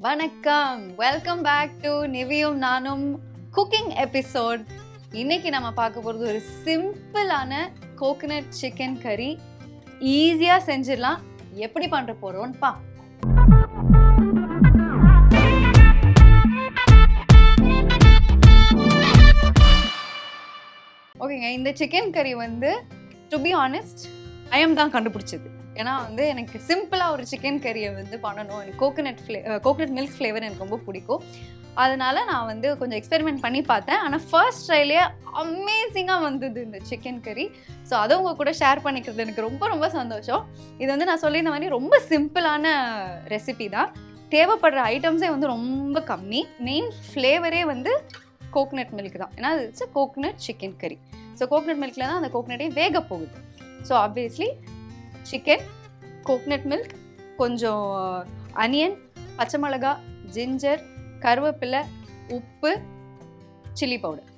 வணக்கம், welcome back to நிவியும் நானும் cooking episode. இன்னைக்கு நம்ம பார்க்க போகிறது ஒரு சிம்பிளான கோகனட் சிக்கன் கறி. ஈஸியாக செஞ்சிடலாம். எப்படி பண்ணுற போகிறோன்னு பா. ஓகேங்க, இந்த சிக்கன் கறி வந்து டு பி ஆனஸ்ட் ஐஎம் தான் கண்டுபிடிச்சது. ஏன்னா வந்து எனக்கு சிம்பிளாக ஒரு சிக்கன் கறியை வந்து பண்ணணும். எனக்கு கோகனட் மில்க் ஃப்ளேவர் எனக்கு ரொம்ப பிடிக்கும். அதனால நான் வந்து கொஞ்சம் எக்ஸ்பெரிமெண்ட் பண்ணி பார்த்தேன். ஆனால் ஃபர்ஸ்ட் ட்ரைலே அமேசிங்காக வந்தது இந்த சிக்கன் கறி. ஸோ அதை உங்கள் கூட ஷேர் பண்ணிக்கிறது எனக்கு ரொம்ப ரொம்ப சந்தோஷம். இது வந்து நான் சொல்லியிருந்த மாதிரி ரொம்ப சிம்பிளான ரெசிபி தான். தேவைப்படுற ஐட்டம்ஸே வந்து ரொம்ப கம்மி. மெயின் ஃப்ளேவரே வந்து கோகனட் மில்க் தான். ஏன்னா இட்ஸ் கோகனட் சிக்கன் கறி. ஸோ கோகனட் மில்கில் தான் அந்த கோகனட்டே வேக போகுது. So obviously chicken, coconut milk, கொஞ்சம் அனியன், பச்சை மிளகா, ஜிஞ்சர், கருவேப்பிலை, உப்பு, சில்லி பவுடர்,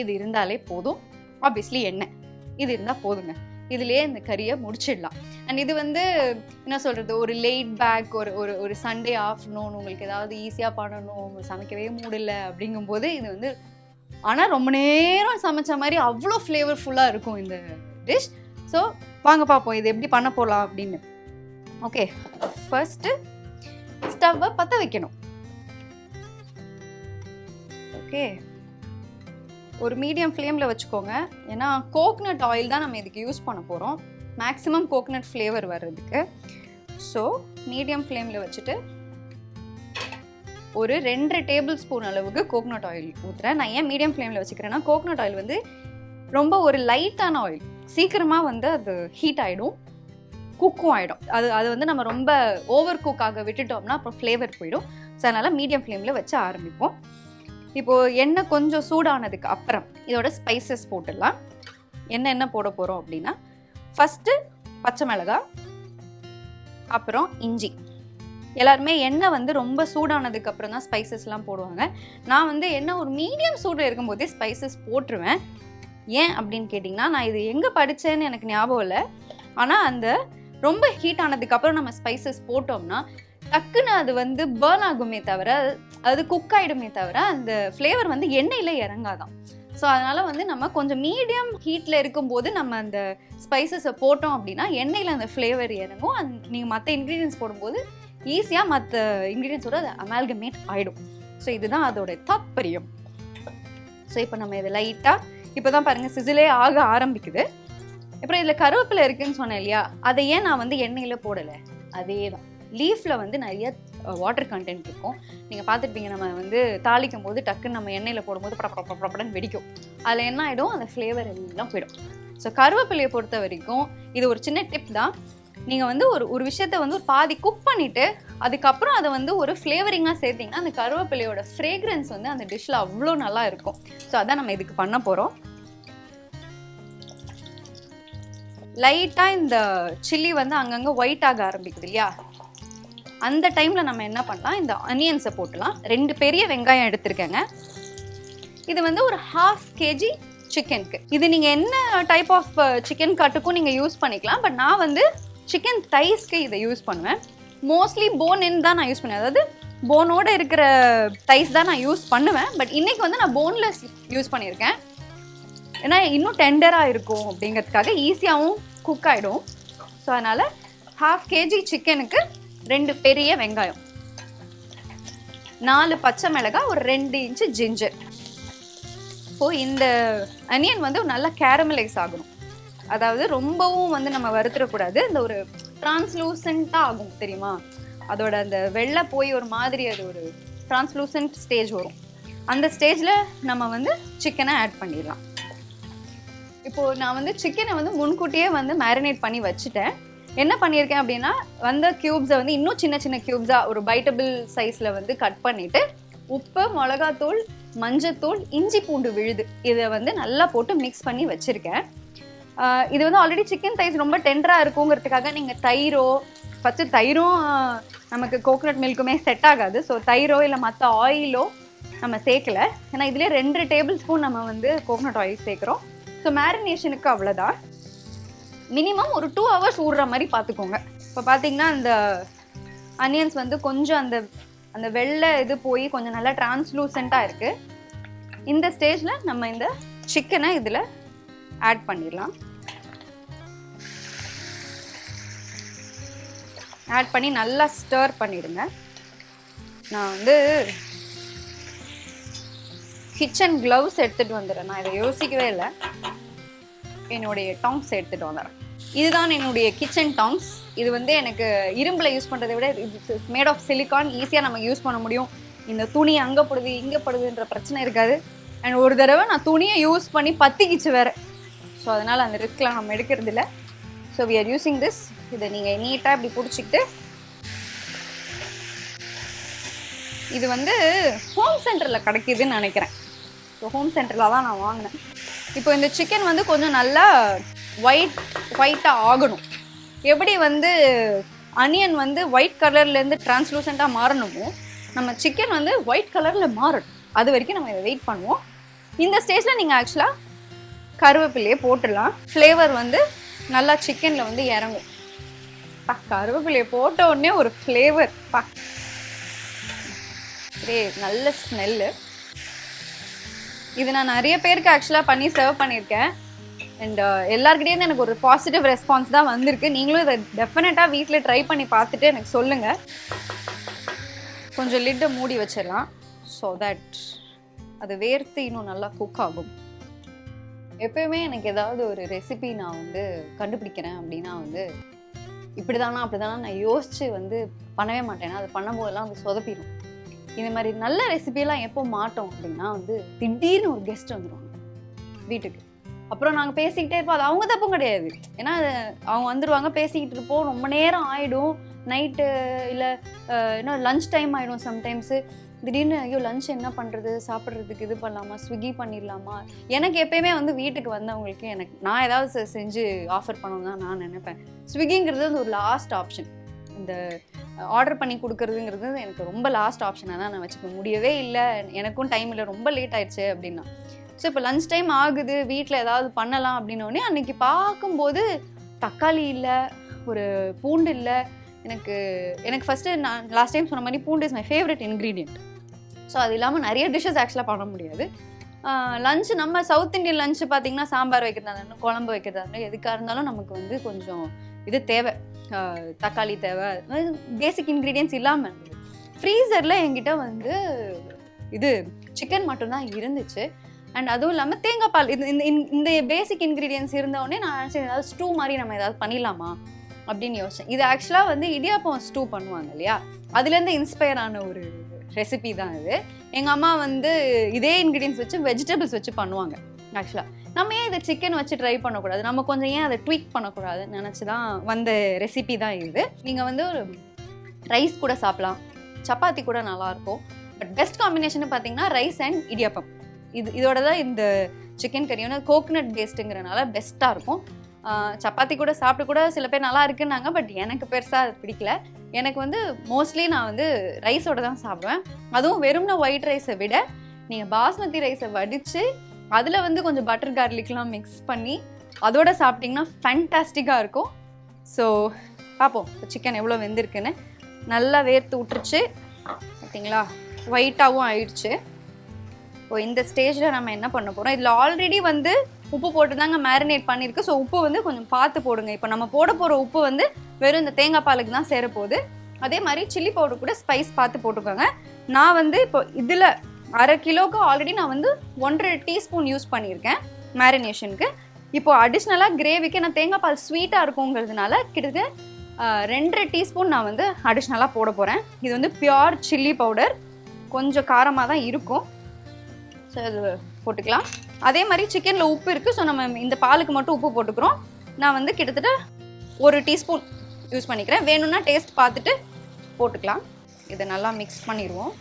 இது இருந்தாலே போதும். ஆப்வியஸ்லி எண்ணெய், இது இருந்தால் போதுங்க. இதுலேயே இந்த கறியை முடிச்சிடலாம். அண்ட் இது வந்து என்ன சொல்கிறது, ஒரு லேட் பேக், ஒரு சண்டே ஆஃப்டர்நூன் உங்களுக்கு ஏதாவது ஈஸியாக பண்ணணும், சமைக்கவே முடியல அப்படிங்கும்போது இது வந்து, ஆனால் ரொம்ப நேரம் சமைச்ச மாதிரி அவ்வளோ ஃப்ளேவர்ஃபுல்லாக இருக்கும் இந்த டிஷ். ஸோ வாங்க பார்ப்போம் இது எப்படி பண்ண போகலாம் அப்படின்னு. ஓகே, ஃபர்ஸ்ட்டு ஸ்டவ்வை பற்ற வைக்கணும். ஓகே, ஒரு மீடியம் ஃப்ளேமில் வச்சுக்கோங்க. ஏன்னா கோகனட் ஆயில் தான் நம்ம இதுக்கு யூஸ் பண்ண போகிறோம், மேக்ஸிமம் கோகனட் ஃப்ளேவர் வர்றதுக்கு. ஸோ மீடியம் ஃப்ளேமில் வச்சுட்டு ஒரு 2 டேபிள் ஸ்பூன் அளவுக்கு கோகனட் ஆயில் ஊற்றுறேன். நான் ஏன் மீடியம் ஃப்ளேமில் வச்சுக்கிறேன்னா கோகனட் ஆயில் வந்து ரொம்ப ஒரு லைட்டான ஆயில், சீக்கிரமாக வந்து அது ஹீட் ஆகிடும், குக்கும் ஆகிடும். அது வந்து நம்ம ரொம்ப ஓவர் குக்காக விட்டுட்டோம்னா அப்புறம் ஃப்ளேவர் போயிடும். ஸோ அதனால் மீடியம் ஃப்ளேமில் வச்சு ஆரம்பிப்போம். இப்போது எண்ணெய் கொஞ்சம் சூடானதுக்கு அப்புறம் இதோட ஸ்பைசஸ் போட்டுடலாம். என்ன போட போகிறோம் அப்படின்னா, ஃபஸ்ட்டு பச்சை மிளகாய், அப்புறம் இஞ்சி. எல்லாருமே எண்ணெய் வந்து ரொம்ப சூடானதுக்கு அப்புறம் தான் ஸ்பைசஸ்லாம் போடுவாங்க. நான் வந்து எண்ணெய் ஒரு மீடியம் சூடில் இருக்கும்போதே ஸ்பைசஸ் போட்டுருவேன். ஏன் அப்படின்னு கேட்டிங்கன்னா, நான் இது எங்கே படித்தேன்னு எனக்கு ஞாபகம் இல்லை. ஆனால் அந்த ரொம்ப ஹீட் ஆனதுக்கப்புறம் நம்ம ஸ்பைசஸ் போட்டோம்னா டக்குன்னு அது வந்து பேர்ன் ஆகுமே தவிர, அது குக் ஆகிடுமே தவிர அந்த ஃப்ளேவர் வந்து எண்ணெயில் இறங்காதான். ஸோ அதனால் வந்து நம்ம கொஞ்சம் மீடியம் ஹீட்டில் இருக்கும்போது நம்ம அந்த ஸ்பைசஸை போட்டோம் அப்படின்னா எண்ணெயில் அந்த ஃப்ளேவர் இறங்கும். நீங்கள் மற்ற இன்க்ரீடியன்ஸ் போடும்போது ஈஸியாக மற்ற இன்க்ரீடியன்ஸோட அது அமால்கமேட் ஆகிடும். ஸோ இதுதான் அதோட தாத்பரியம். ஸோ இப்போ நம்ம இதை லைட்டாக இப்போ தான் பாருங்கள் சிசிலே ஆக ஆரம்பிக்குது. அப்புறம் இதில் கருவேப்பிலை இருக்குதுன்னு சொன்னேன் இல்லையா, அதை ஏன் நான் வந்து எண்ணெயில் போடலை, அதே தான். லீஃபில் வந்து நிறைய வாட்டர் கண்டென்ட் இருக்கும். நீங்கள் பார்த்துருப்பீங்க, நம்ம வந்து தாளிக்கும் போது டக்குன்னு நம்ம எண்ணெயில் போடும்போது படப்படன்னு வெடிக்கும். அதில் என்ன ஆகிடும், அந்த ஃப்ளேவர் எல்லாம் போயிடும். ஸோ கருவேப்பிலையை பொறுத்த வரைக்கும் இது ஒரு சின்ன டிப் தான். நீங்கள் வந்து ஒரு விஷயத்த வந்து ஒரு பாதி குக் பண்ணிவிட்டு அதுக்கப்புறம் அதை வந்து ஒரு ஃப்ளேவரிங்காக சேர்த்திங்கன்னா அந்த கருவேப்பிலையோட ஃப்ரேக்ரன்ஸ் வந்து அந்த டிஷ்ஷில் அவ்வளோ நல்லா இருக்கும். ஸோ அதான் நம்ம இதுக்கு பண்ண போகிறோம். லைட்டாக இந்த சில்லி வந்து அங்கங்கே ஒயிட் ஆக ஆரம்பிக்குது இல்லையா, அந்த டைமில் நம்ம என்ன பண்ணலாம், இந்த அனியன்ஸை போட்டுலாம். 2 பெரிய வெங்காயம் எடுத்திருக்கேங்க. இது வந்து ஒரு 1/2 kg சிக்கனுக்கு. இது நீங்கள் என்ன டைப் ஆஃப் சிக்கன் கட்டுக்கும் நீங்கள் யூஸ் பண்ணிக்கலாம். பட் நான் வந்து சிக்கன் தைஸ்க்கு இதை யூஸ் பண்ணுவேன். மோஸ்ட்லி போன் இன் தான் நான் யூஸ் பண்ணுவேன். அதாவது போனோடு இருக்கிற தைஸ் தான் நான் யூஸ் பண்ணுவேன். பட் இன்றைக்கி வந்து நான் போன்லெஸ் யூஸ் பண்ணியிருக்கேன். ஏன்னா இன்னும் டெண்டராக இருக்கும் அப்படிங்கிறதுக்காக, ஈஸியாகவும் குக் ஆகிடும். ஸோ அதனால் 1/2 kg சிக்கனுக்கு 2 பெரிய வெங்காயம், 4 பச்சை மிளகாய், ஒரு 2 இன்ச்சு ஜிஞ்சர். இப்போது இந்த அனியன் வந்து நல்லா கேரமலைஸ் ஆகணும். அதாவது ரொம்பவும் வந்து நம்ம வறுத்துடக்கூடாது. இந்த ஒரு டிரான்ஸ்லூசண்ட்டாக ஆகும் தெரியுமா, அதோட அந்த வெள்ளை போய் ஒரு மாதிரி அது ஒரு டிரான்ஸ்லூசன்ட் ஸ்டேஜ் வரும். அந்த ஸ்டேஜில் நம்ம வந்து சிக்கனை ஆட் பண்ணிடலாம். இப்போது நான் வந்து சிக்கனை வந்து முன்கூட்டியே வந்து மேரினேட் பண்ணி வச்சுட்டேன். என்ன பண்ணியிருக்கேன் அப்படின்னா, வந்த க்யூப்ஸை வந்து இன்னும் சின்ன சின்ன க்யூப்ஸாக ஒரு பைட்டபிள் சைஸில் வந்து கட் பண்ணிவிட்டு உப்பு, மிளகாத்தூள், மஞ்சத்தூள், இஞ்சி பூண்டு விழுது இதை வந்து நல்லா போட்டு மிக்ஸ் பண்ணி வச்சுருக்கேன். இது வந்து ஆல்ரெடி சிக்கன் தைஸ் ரொம்ப டெண்டராக இருக்குங்கிறதுக்காக நீங்கள் தயிரோ, ஃபஸ்ட்டு தயிரும் நமக்கு கோகனட் மில்க்குமே செட் ஆகாது. ஸோ தயிரோ இல்லை மற்ற ஆயிலோ நம்ம சேர்க்கலை. ஏன்னா இதுலேயே 2 டேபிள் ஸ்பூன் நம்ம வந்து கோகனட் ஆயில் சேர்க்குறோம். ஸோ மேரினேஷனுக்கு அவ்வளோதான். மினிமம் ஒரு 2 hours ஊடுற மாதிரி பார்த்துக்கோங்க. இப்போ பார்த்தீங்கன்னா அந்த அனியன்ஸ் வந்து கொஞ்சம் அந்த வெள்ளை இது போய் கொஞ்சம் நல்லா டிரான்ஸ்லூசெண்ட்டாக இருக்குது. இந்த ஸ்டேஜில் நம்ம இந்த சிக்கனை இதில் ஆட் பண்ணிடலாம். ஆட் பண்ணி நல்லா ஸ்டர் பண்ணிடுங்க. நான் வந்து கிச்சன் க்ளவுஸ் எடுத்துகிட்டு வந்துடுறேன். நான் இதை யோசிக்கவே இல்லை. என்னுடைய டாங்ஸ் எடுத்துகிட்டு வந்துடுறேன். இதுதான் என்னுடைய கிச்சன் டாங்ஸ். இது வந்து எனக்கு இரும்பில் யூஸ் பண்ணுறதை விட இட்ஸ் மேட் ஆஃப் சிலிக்கான். ஈஸியாக நம்ம யூஸ் பண்ண முடியும். இந்த துணி அங்கே படுது இங்கே படுதுன்ற பிரச்சனை இருக்காது. அண்ட் ஒரு தடவை நான் துணியை யூஸ் பண்ணி பற்றிக்கிச்சு வேறு. ஸோ அதனால் அந்த ரிஸ்க்லாம் நம்ம எடுக்கிறது இல்லை. So we are using this. இதை நீங்கள் நீட்டாக இப்படி பிடிச்சிக்கிட்டு, இது வந்து ஹோம் சென்டரில் கிடைக்கிதுன்னு நினைக்கிறேன். ஸோ ஹோம் சென்டரில் தான் நான் வாங்கினேன். இப்போ இந்த சிக்கன் வந்து கொஞ்சம் நல்லா ஒயிட்டாக ஆகணும். எப்படி வந்து அனியன் வந்து ஒயிட் கலர்லேருந்து டிரான்ஸ்லூசண்ட்டாக மாறணுமோ, நம்ம சிக்கன் வந்து ஒயிட் கலரில் மாறணும். அது வரைக்கும் நம்ம இதை வெயிட் பண்ணுவோம். இந்த ஸ்டேஜில் நீங்கள் ஆக்சுவலாக கருவேப்பிலையே போட்டுடலாம். ஃப்ளேவர் வந்து நல்லா சிக்கனில் வந்து இறங்கும். கருவேப்பிலையை போட்ட உடனே ஒரு ஃப்ளேவர் நல்ல ஸ்மெல்லு. இது நான் நிறைய பேருக்கு ஆக்சுவலாக பண்ணி சர்வ் பண்ணியிருக்கேன். அண்ட் எல்லாருக்கிட்டேருந்து எனக்கு ஒரு பாசிட்டிவ் ரெஸ்பான்ஸ் தான் வந்திருக்கு. நீங்களும் இதை டெஃபினட்டாக வீட்டில் ட்ரை பண்ணி பார்த்துட்டு எனக்கு சொல்லுங்கள். கொஞ்சம் லிட்டை மூடி வச்சிடலாம். ஸோ தட் அது வேர்த்து இன்னும் நல்லா குக் ஆகும். எப்பயுமே எனக்கு ஏதாவது ஒரு ரெசிபி நான் வந்து கண்டுபிடிக்கிறேன் அப்படின்னா வந்து இப்படி தானா அப்படி தானா நான் யோசித்து வந்து பண்ணவே மாட்டேன்னா அது பண்ணும்போதெல்லாம் வந்து சொதப்பிடும். இந்த மாதிரி நல்ல ரெசிபியெல்லாம் எப்போ மாட்டோம் அப்படின்னா வந்து திடீர்னு ஒரு கெஸ்ட் வந்துடுவாங்க வீட்டுக்கு. அப்புறம் நாங்கள் பேசிக்கிட்டே இருப்போம். அது அவங்க தப்பும் கிடையாது. ஏன்னா அவங்க வந்துடுவாங்க, பேசிக்கிட்டு இருப்போம், ரொம்ப நேரம் ஆகிடும். நைட்டு இல்லை இன்னும் லன்ச் டைம் ஆகிடும். சம்டைம்ஸு திடீர்னு ஐயோ லன்ச் என்ன பண்ணுறது, சாப்பிட்றதுக்கு இது பண்ணலாமா, ஸ்விக்கி பண்ணிடலாமா. எனக்கு எப்பயுமே வந்து வீட்டுக்கு வந்தவங்களுக்கு நான் ஏதாவது செஞ்சு ஆஃபர் பண்ணணும் தான் நான் நினைப்பேன். ஸ்விக்கிங்கிறது வந்து ஒரு லாஸ்ட் ஆப்ஷன். இந்த ஆர்டர் பண்ணி கொடுக்குறதுங்கிறது எனக்கு ரொம்ப லாஸ்ட் ஆப்ஷனாக தான் நான் வச்சுக்க முடியவே இல்லை. எனக்கும் டைம் இல்லை, ரொம்ப லேட் ஆயிடுச்சு அப்படின்னா. ஸோ இப்போ லன்ச் டைம் ஆகுது, வீட்டில் ஏதாவது பண்ணலாம் அப்படின்னோடனே அன்றைக்கி பார்க்கும்போது தக்காளி இல்லை, ஒரு பூண்டு இல்லை. எனக்கு ஃபஸ்ட்டு நான் லாஸ்ட் டைம் சொன்ன மாதிரி பூண்டு is my favourite ingredient. So அது இல்லாமல் நிறைய டிஷ்ஷஸ் ஆக்சுவலாக பண்ண முடியாது. லஞ்சு நம்ம சவுத் இண்டியன் லஞ்சு பார்த்திங்கன்னா சாம்பார் வைக்கிறதா இருந்தாலும் குழம்பு வைக்கிறதா இருந்தாலும் எதுக்காக இருந்தாலும் நமக்கு வந்து கொஞ்சம் இது தேவை, தக்காளி தேவை, பேசிக் இன்க்ரீடியன்ஸ் இல்லாமல். ஃப்ரீசரில் என்கிட்ட வந்து இது சிக்கன் மட்டும்தான் இருந்துச்சு. அண்ட் அதுவும் இல்லாமல் தேங்காய் பால், இந்த பேசிக் இன்க்ரீடியன்ஸ் இருந்தோடனே நான் நினச்சேன் ஏதாவது ஸ்டூ மாதிரி நம்ம ஏதாவது பண்ணிடலாமா அப்படின்னு யோசிச்சேன். இது ஆக்சுவலாக வந்து இடியாப்பம் ஸ்டூ பண்ணுவாங்க இல்லையா, அதுலேருந்து இன்ஸ்பயர் ஆன ஒரு ரெசிபி தான் இது. எங்கள் அம்மா வந்து இதே இன்க்ரீடியன்ஸ் வச்சு வெஜிடபிள்ஸ் வச்சு பண்ணுவாங்க. ஆக்சுவலாக நம்ம ஏன் இதை சிக்கன் வச்சு ட்ரை பண்ணக்கூடாது, நம்ம கொஞ்சம் ஏன் அதை ட்வீக் பண்ணக்கூடாதுன்னு நினச்சி தான் வந்த ரெசிபி தான் இது. நீங்கள் வந்து ஒரு ரைஸ் கூட சாப்பிட்லாம், சப்பாத்தி கூட நல்லாயிருக்கும். பட் பெஸ்ட் காம்பினேஷன் பார்த்தீங்கன்னா ரைஸ் அண்ட் இடியாப்பம். இதோட தான் இந்த சிக்கன் கறி வந்து கோகனட் பேஸ்ட்டுங்கிறனால பெஸ்ட்டாக இருக்கும். சப்பாத்தி கூட சாப்பிட்டு கூட சில பேர் நல்லா இருக்குன்னாங்க. பட் எனக்கு பெருசாக அது பிடிக்கல. எனக்கு வந்து மோஸ்ட்லி நான் வந்து ரைஸோடு தான் சாப்பிடுவேன். அதுவும் வெறும்னா ஒயிட் ரைஸை விட நீங்கள் பாஸ்மதி ரைஸை வடித்து அதில் வந்து கொஞ்சம் பட்டர் கார்லிக்லாம் மிக்ஸ் பண்ணி அதோட சாப்பிட்டிங்கன்னா ஃபேண்டாஸ்டிக்காக இருக்கும். ஸோ பார்ப்போம் சிக்கன் எவ்வளோ வெந்திருக்குன்னு. நல்லா வேர்த்து விட்டுருச்சு பார்த்தீங்களா, ஒயிட்டாகவும் ஆயிடுச்சு. இப்போ இந்த ஸ்டேஜில் நம்ம என்ன பண்ண போகிறோம், இதில் ஆல்ரெடி வந்து உப்பு போட்டு தாங்க மேரினேட் பண்ணியிருக்கு. ஸோ உப்பு வந்து கொஞ்சம் பார்த்து போடுங்க. இப்போ நம்ம போட போகிற உப்பு வந்து வெறும் இந்த தேங்காய் பாலுக்கு தான் சேரப்போகுது. அதே மாதிரி சில்லி பவுடர் கூட ஸ்பைஸ் பார்த்து போட்டுக்கோங்க. நான் வந்து இப்போ இதில் அரை கிலோவுக்கு ஆல்ரெடி நான் வந்து 1.5 டீஸ்பூன் யூஸ் பண்ணியிருக்கேன் மேரினேஷனுக்கு. இப்போ அடிஷ்னலாக கிரேவிக்கு நான் தேங்காய் பால் ஸ்வீட்டாக இருக்குங்கிறதுனால கிட்டத்தட்ட 2.5 டீஸ்பூன் நான் வந்து அடிஷ்னலாக போட போகிறேன். இது வந்து பியோர் சில்லி பவுடர், கொஞ்சம் காரமாக தான் இருக்கும். ஸோ அது போட்டுக்கலாம். அதே மாதிரி சிக்கனில் உப்பு இருக்குது. ஸோ நம்ம இந்த பாலுக்கு மட்டும் உப்பு போட்டுக்கிறோம். நான் வந்து கிட்டத்தட்ட 1 டீஸ்பூன் யூஸ் பண்ணிக்கிறேன். வேணும்னா டேஸ்ட் பார்த்துட்டு போட்டுக்கலாம். இதை நல்லா மிக்ஸ் பண்ணிடுவோம்.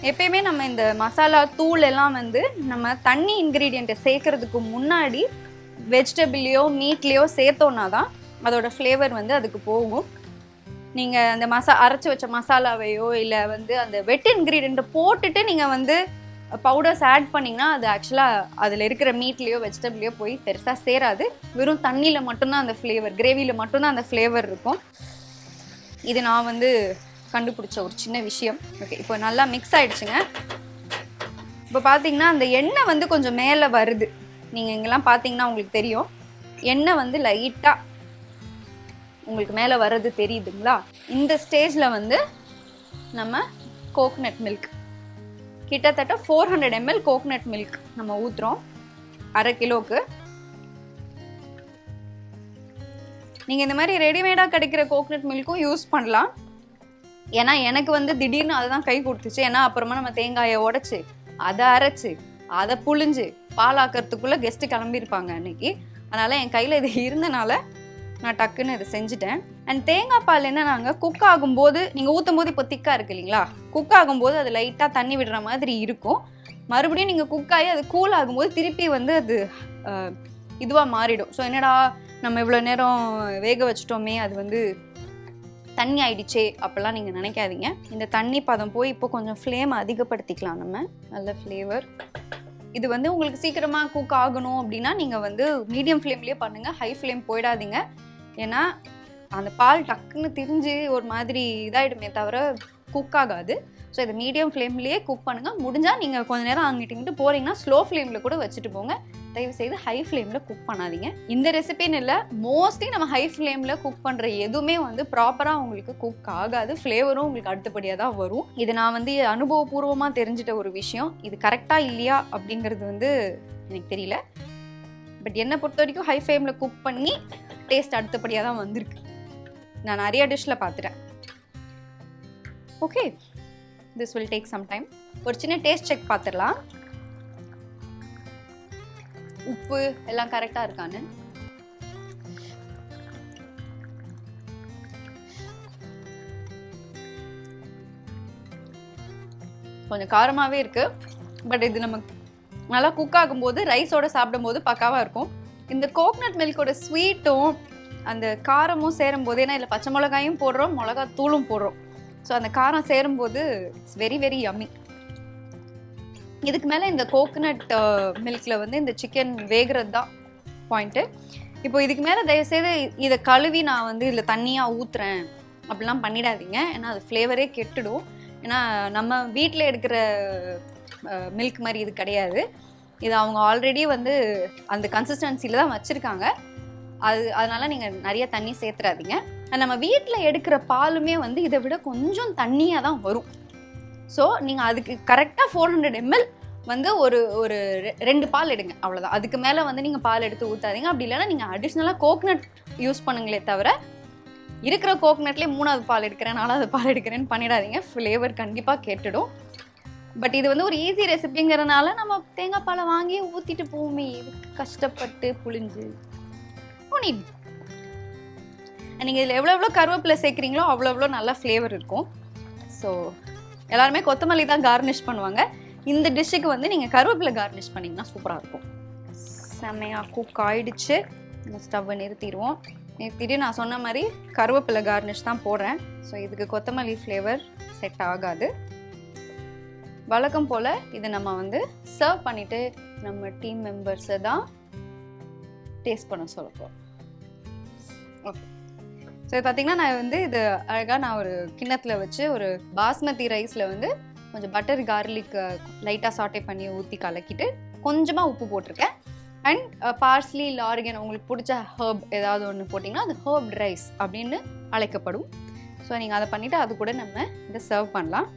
எப்பயுமே நம்ம இந்த மசாலா தூள் எல்லாம் வந்து நம்ம தண்ணி இன்க்ரீடியண்ட்டை சேர்க்கறதுக்கு முன்னாடி வெஜிடபிள்லையோ மீட்லேயோ சேர்த்தோன்னா தான் அதோட ஃப்ளேவர் வந்து அதுக்கு போகும். நீங்கள் அந்த அரைச்சி வச்ச மசாலாவையோ இல்லை வந்து அந்த வெட் இன்க்ரீடியண்ட்டை போட்டுட்டு நீங்கள் வந்து பவுடர்ஸ் ஆட் பண்ணிங்கன்னா அது ஆக்சுவலாக அதில் இருக்கிற மீட்லேயோ வெஜிடபிள்லையோ போய் பெருசாக சேராது. வெறும் தண்ணியில் மட்டும்தான் அந்த ஃப்ளேவர், கிரேவியில் மட்டும்தான் அந்த ஃப்ளேவர் இருக்கும். இது நான் வந்து கண்டுபிடிச்ச ஒரு சின்ன விஷயம். ஓகே, இப்போ நல்லா மிக்ஸ் ஆயிடுச்சுங்க. இப்போ பார்த்தீங்கன்னா அந்த எண்ணெய் வந்து கொஞ்சம் மேலே வருது. நீங்கள் இங்கெல்லாம் பார்த்தீங்கன்னா உங்களுக்கு தெரியும், எண்ணெய் வந்து லைட்டாக உங்களுக்கு மேலே வர்றது தெரியுதுங்களா? இந்த ஸ்டேஜில் வந்து நம்ம கோகனட் மில்க் கிட்டத்தட்ட 400 ml கோகனட் மில்க் நம்ம ஊற்றுறோம் 1/2 கிலோக்கு. நீங்கள் இந்த மாதிரி ரெடிமேடாக கிடைக்கிற கோகனட் மில்க்கும் யூஸ் பண்ணலாம். ஏன்னா எனக்கு வந்து திடீர்னு அதுதான் கை கொடுத்துச்சு. ஏன்னா அப்புறமா நம்ம தேங்காயை உடைச்சு அதை அரைச்சு அதை புழிஞ்சு பாலாக்கிறதுக்குள்ளே கெஸ்ட்டு கிளம்பியிருப்பாங்க அன்னைக்கு. அதனால் என் கையில் இது இருந்தனால நான் டக்குன்னு இதை செஞ்சுட்டேன். அண்ட் தேங்காய் பால் என்னன்னாங்க, குக் ஆகும்போது நீங்கள் ஊற்றும் போது இப்போ திக்காக இருக்குது இல்லைங்களா, குக் ஆகும்போது அது லைட்டாக தண்ணி விடுற மாதிரி இருக்கும். மறுபடியும் நீங்கள் குக் ஆகி அது கூல் ஆகும்போது திருப்பி வந்து அது இதுவாக மாறிடும். ஸோ என்னடா நம்ம இவ்வளோ நேரம் வேக வச்சுட்டோமே, அது வந்து தண்ணி ஆயிடுச்சே அப்போல்லாம் நீங்கள் நினைக்காதீங்க. இந்த தண்ணி பதம் போய் இப்போ கொஞ்சம் ஃப்ளேம் அதிகப்படுத்திக்கலாம். நம்ம நல்ல ஃப்ளேவர். இது வந்து உங்களுக்கு சீக்கிரமாக குக் ஆகணும் அப்படின்னா நீங்கள் வந்து மீடியம் ஃப்ளேம்லேயே பண்ணுங்கள், ஹை ஃப்ளேம் போயிடாதீங்க. ஏன்னா அந்த பால் டக்குன்னு திரிஞ்சு ஒரு மாதிரி இதாகிடுமே தவிர குக் ஆகாது. ஸோ இதை மீடியம் ஃப்ளேம்லேயே குக் பண்ணுங்கள். முடிஞ்சால் நீங்கள் கொஞ்சம் நேரம் அங்கிட்டு போகிறீங்கன்னா ஸ்லோ ஃப்ளேமில் கூட வச்சுட்டு போங்க. தயவுசெய்து ஹை ஃப்ளேமில் குக் பண்ணாதீங்க. இந்த ரெசிபின்னு இல்லை, மோஸ்ட்லி நம்ம ஹை ஃப்ளேமில் குக் பண்ணுற எதுவுமே வந்து ப்ராப்பராக உங்களுக்கு குக் ஆகாது. ஃப்ளேவரும் உங்களுக்கு அடுத்தபடியாக தான் வரும். இது நான் வந்து அனுபவபூர்வமாக தெரிஞ்சிட்ட ஒரு விஷயம். இது கரெக்டாக இல்லையா அப்படிங்கிறது வந்து எனக்கு தெரியல. பட் என்னை பொறுத்த வரைக்கும் ஹை ஃப்ளேமில் குக் பண்ணி டேஸ்ட் அடுத்தபடியாக தான் வந்திருக்கு. நான் நிறைய டிஷ்ஷில் பார்த்துட்டேன். Okay, this will take some time. ஒரு சின்ன டேஸ்ட் செக் பார்த்துடலாம். உப்பு எல்லாம் கரெக்டாக இருக்கான்னு. கொஞ்சம் காரமாகவே இருக்கு. பட் இது நமக்கு நல்லா குக் ஆகும்போது ரைஸோட சாப்பிடும்போது பக்காவாக இருக்கும். இந்த கோகனட் மில்கோட ஸ்வீட்டும் அந்த காரமும் சேரும் போது, ஏன்னா இதில் பச்சை மிளகாயும் போடுறோம், மிளகா தூளும் போடுறோம். ஸோ அந்த காரம் சேரும்போது இட்ஸ் வெரி வெரி யம்மி. இதுக்கு மேலே இந்த கோகனட் மில்கில் வந்து இந்த சிக்கன் வேகிறது தான் பாயிண்ட்டு. இப்போ இதுக்கு மேலே தயவுசெய்து இதை கழுவி நான் வந்து இதில் தண்ணியாக ஊற்றுறேன் அப்படிலாம் பண்ணிடாதீங்க. ஏன்னா அது ஃப்ளேவரே கெட்டுடும். ஏன்னா நம்ம வீட்டில் எடுக்கிற மில்க் மாதிரி இது கிடையாது. இது அவங்க ஆல்ரெடி வந்து அந்த கன்சிஸ்டன்சியில் தான் வச்சுருக்காங்க. அதனால் நீங்கள் நிறைய தண்ணி சேர்த்துறாதீங்க. நம்ம வீட்டில் எடுக்கிற பாலுமே வந்து இதை விட கொஞ்சம் தண்ணியாக தான் வரும். ஸோ நீங்கள் அதுக்கு கரெக்டாக 400 ml வந்து ஒரு 2 பால் எடுங்க, அவ்வளோதான். அதுக்கு மேலே வந்து நீங்கள் பால் எடுத்து ஊற்றாதீங்க. அப்படி இல்லைன்னா நீங்கள் அடிஷ்னலாக கோகனட் யூஸ் பண்ணுங்களே தவிர இருக்கிற கோகனட்லேயே 3வது பால் எடுக்கிறேன் 4வது பால் எடுக்கிறேன்னு பண்ணிடாதீங்க. ஃப்ளேவர் கண்டிப்பாக கெட்டுடும். பட் இது வந்து ஒரு ஈஸி ரெசிபிங்கிறதுனால நம்ம தேங்காய் பாலை வாங்கி ஊற்றிட்டு போவோமே, கஷ்டப்பட்டு புளிஞ்சு நீங்கள் இதில் எவ்வளோ கருவேப்பிலை சேர்க்குறீங்களோ அவ்வளோ நல்லா ஃப்ளேவர் இருக்கும். ஸோ எல்லாருமே கொத்தமல்லி தான் கார்னிஷ் பண்ணுவாங்க. இந்த டிஷ்ஷுக்கு வந்து நீங்கள் கருவேப்பிலை கார்னிஷ் பண்ணிங்கன்னா சூப்பராக இருக்கும். செம்மையாக குக் ஆயிடுச்சு. ஸ்டவ்வை நிறுத்திட்டு நான் சொன்ன மாதிரி கருவேப்பிலை கார்னிஷ் தான் போடுறேன். ஸோ இதுக்கு கொத்தமல்லி ஃப்ளேவர் செட் ஆகாது. வழக்கம் போல் இதை நம்ம வந்து சர்வ் பண்ணிவிட்டு நம்ம டீம் மெம்பர்ஸை தான் டேஸ்ட் பண்ண சொல்லப்போம். ஓகே, ஸோ பார்த்தீங்கன்னா நான் வந்து இது அழகாக நான் ஒரு கிண்ணத்தில் வச்சு ஒரு பாஸ்மதி ரைஸில் வந்து கொஞ்சம் பட்டர் கார்லிக் லைட்டாக சாட்டே பண்ணி ஊற்றி கலக்கிட்டு கொஞ்சமாக உப்பு போட்டிருக்கேன். அண்ட் பார்ஸ்லி இல்லை ஆரிகன் உங்களுக்கு பிடிச்ச ஹர்ப் ஏதாவது ஒன்று போட்டிங்கன்னா அது ஹர்ப் ரைஸ் அப்படின்னு அழைக்கப்படும். ஸோ நீங்கள் அதை பண்ணிவிட்டு அது கூட நம்ம இதை சர்வ் பண்ணலாம்.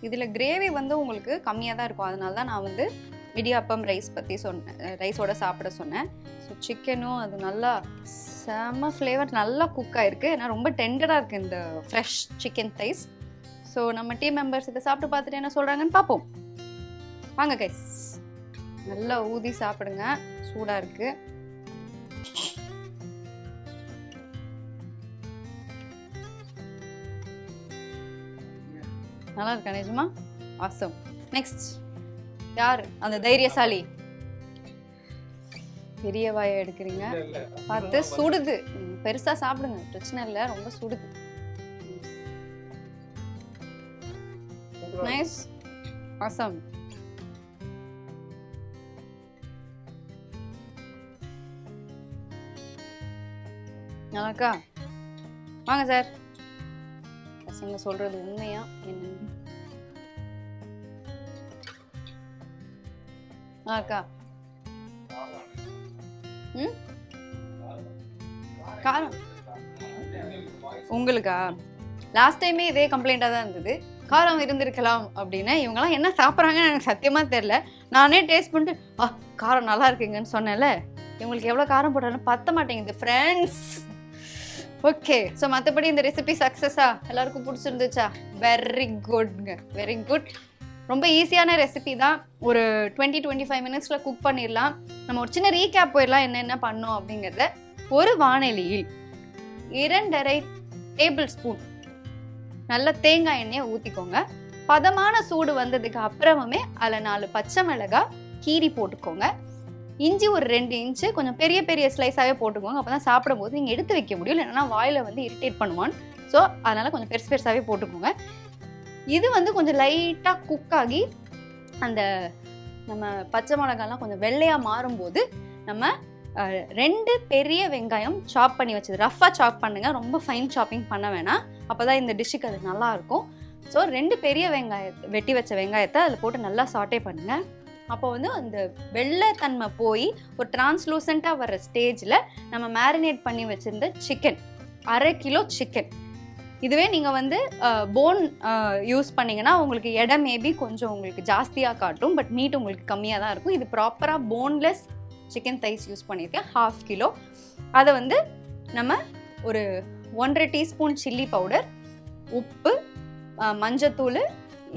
இதில் கிரேவி வந்து உங்களுக்கு கம்மியாக தான் இருக்கும். அதனால தான் நான் வந்து இடியாப்பம் ரைஸ் பற்றி சொன்னேன், ரைஸோட சாப்பிட சொன்னேன். ஸோ சிக்கனும் அது நல்லா செம்ம ஃப்ளேவர், நல்லா குக் ஆகிருக்கு. ஏன்னா ரொம்ப டெண்டராக இருக்குது இந்த ஃப்ரெஷ் சிக்கன் தைஸ். ஸோ நம்ம டீம் மெம்பர்ஸ் இதை சாப்பிட்டு பார்த்துட்டு என்ன சொல்கிறாங்கன்னு பார்ப்போம். வாங்க கைஸ், நல்லா ஊதி சாப்பிடுங்க, சூடாக இருக்குது. நல்லா இருக்கா நிஜமா? ஆசம். நெக்ஸ்ட் யார் அந்த தைரியசாலி? பெரிய வாயை எடுக்கிறீங்க, பார்த்து சுடுது. பெருசா சாப்பிடுங்க, பிரச்சனை இல்லை, ரொம்ப சுடுது. Nice, awesome. நல்லாக்கா? வாங்க சார். பசங்க சொல்றது உண்மையா என்ன? அக்கா காரம் உங்களுக்கா? லாஸ்ட் டைமே இதே கம்ப்ளைண்டாக தான் இருந்தது, காரம் இருந்திருக்கலாம் அப்படின்னு. இவங்கெல்லாம் என்ன சாப்பிட்றாங்கன்னு எனக்கு சத்தியமாக தெரில. நானே டேஸ்ட் பண்ணிட்டு காரம் நல்லா இருக்குங்கன்னு சொன்னேன்ல, இவங்களுக்கு எவ்வளோ காரம் போட்டாலும் பத்த மாட்டேங்குது ஃப்ரெண்ட்ஸ். ஓகே, ஸோ மற்றபடி இந்த ரெசிபி சக்ஸஸா? எல்லாருக்கும் பிடிச்சிருந்துச்சா? வெரி குட்ங்க, வெரி குட். ரொம்ப ஈஸியான ரெசிபி தான். ஒரு 20-25 மினிட்ஸில் குக் பண்ணிடலாம். நம்ம ஒரு சின்ன ரீகேப் போயிடலாம் என்னென்ன பண்ணோம் அப்படிங்கிறத. ஒரு வாணலியில் 2.5 டேபிள் ஸ்பூன் நல்ல தேங்காய் எண்ணெயை ஊற்றிக்கோங்க. பதமான சூடு வந்ததுக்கு அப்புறமே அதில் 4 பச்சை மிளகாய் கீரி போட்டுக்கோங்க. இஞ்சி ஒரு 2 இன்ச்சு கொஞ்சம் பெரிய பெரிய ஸ்லைஸாகவே போட்டுக்கோங்க. அப்போ தான் சாப்பிடும்போது நீங்கள் எடுத்து வைக்க முடியும், இல்லைன்னா வாயில் வந்து இரிட்டேட் பண்ணுவான். ஸோ அதனால் கொஞ்சம் பெருசு பெருசாகவே போட்டுக்கோங்க. இது வந்து கொஞ்சம் லைட்டாக குக் ஆகி அந்த நம்ம பச்சை மிளகாலாம் கொஞ்சம் வெள்ளையாக மாறும்போது நம்ம 2 பெரிய வெங்காயம் சாப் பண்ணி வச்சது ரஃப்பாக சாப் பண்ணுங்கள், ரொம்ப ஃபைன் சாப்பிங் பண்ண வேணாம், அப்போ தான் இந்த டிஷ்ஷுக்கு அது நல்லாயிருக்கும். ஸோ 2 பெரிய வெட்டி வச்ச வெங்காயத்தை அதில் போட்டு நல்லா சாட்டே பண்ணுங்கள். அப்போ வந்து அந்த வெள்ளைத்தன்மை போய் ஒரு டிரான்ஸ்லூசண்ட்டாக வர்ற ஸ்டேஜில் நம்ம மேரினேட் பண்ணி வச்சுருந்த சிக்கன், 1/2 கிலோ சிக்கன். இதுவே நீங்கள் வந்து போன் யூஸ் பண்ணிங்கன்னா உங்களுக்கு இடம் மேபி கொஞ்சம் உங்களுக்கு ஜாஸ்தியாக காட்டும், பட் மீட் உங்களுக்கு கம்மியாக தான் இருக்கும். இது ப்ராப்பராக போன்லெஸ் சிக்கன் தைஸ் யூஸ் பண்ணியிருக்கேன், 1/2 கிலோ. அதை வந்து நம்ம ஒரு 1.5 டீஸ்பூன் சில்லி பவுடர், உப்பு, மஞ்சத்தூள்,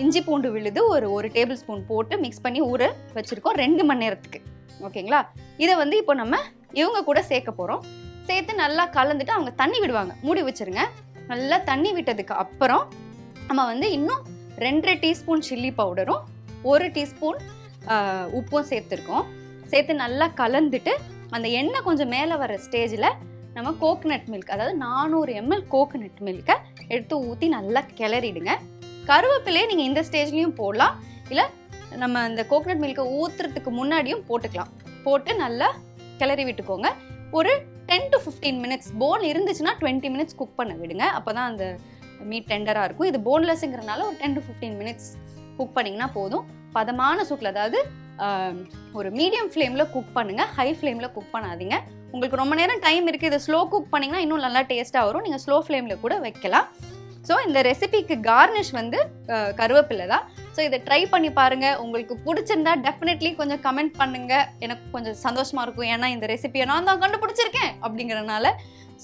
இஞ்சி பூண்டு விழுது ஒரு டேபிள் ஸ்பூன் போட்டு மிக்ஸ் பண்ணி ஊற வச்சுருக்கோம் 2 மணி நேரத்துக்கு. ஓகேங்களா? இதை வந்து இப்போ நம்ம இவங்க கூட சேர்க்க போகிறோம். சேர்த்து நல்லா கலந்துட்டு அவங்க தண்ணி விடுவாங்க, மூடி வச்சுருங்க. நல்லா தண்ணி விட்டதுக்கு அப்புறம் நம்ம வந்து இன்னும் 2.5 டீஸ்பூன் சில்லி பவுடரும் 1 டீஸ்பூன் உப்பும் சேர்த்துருக்கோம். சேர்த்து நல்லா கலந்துட்டு அந்த எண்ணெய் கொஞ்சம் மேலே வர ஸ்டேஜில் நம்ம கோகனட் மில்க், அதாவது 400 ml கோகனட் மில்கை எடுத்து ஊற்றி நல்லா கிளறிடுங்க. கருவேப்பிலையே நீங்கள் இந்த ஸ்டேஜ்லேயும் போடலாம், இல்லை நம்ம இந்த கோகனட் மில்கை ஊற்றுறதுக்கு முன்னாடியும் போட்டுக்கலாம். போட்டு நல்லா கிளறி விட்டுக்கோங்க. ஒரு 10 to 15 மினிட்ஸ், போன் இருந்துச்சுன்னா 20 மினிட்ஸ் குக் பண்ண விடுங்க, அப்போ தான் அந்த மீட் டெண்டராக இருக்கும். இது போன்லெஸ்ங்கிறனால ஒரு 10 to 15 மினிட்ஸ் குக் பண்ணிங்கன்னா போதும். பதமான சூட்டில், அதாவது ஒரு மீடியம் ஃப்ளேமில் குக் பண்ணுங்கள், ஹை ஃப்ளேமில் குக் பண்ணாதீங்க. உங்களுக்கு ரொம்ப நேரம் டைம் இருக்குது, இதை ஸ்லோ குக் பண்ணிங்கன்னா இன்னும் நல்லா டேஸ்ட்டாக வரும். நீங்கள் ஸ்லோ ஃப்ளேமில் கூட வைக்கலாம். ஸோ இந்த ரெசிபிக்கு கார்னிஷ் வந்து கருவேப்பிலை தான். ஸோ இதை ட்ரை பண்ணி பாருங்கள். உங்களுக்கு பிடிச்சிருந்தா டெஃபினெட்லி கொஞ்சம் கமெண்ட் பண்ணுங்கள், எனக்கு கொஞ்சம் சந்தோஷமாக இருக்கும். ஏன்னா இந்த ரெசிபியை நான் தான் கண்டுபிடிச்சிருக்கேன் அப்படிங்கிறனால.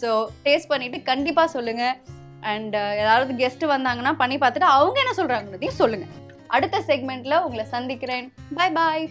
ஸோ டேஸ்ட் பண்ணிவிட்டு கண்டிப்பாக சொல்லுங்கள். அண்ட் ஏதாவது கெஸ்ட்டு வந்தாங்கன்னா பண்ணி பார்த்துட்டு அவங்க என்ன சொல்கிறாங்கன்றதையும் சொல்லுங்கள். அடுத்த செக்மெண்ட்டில் உங்களை சந்திக்கிறேன். பாய் பாய்.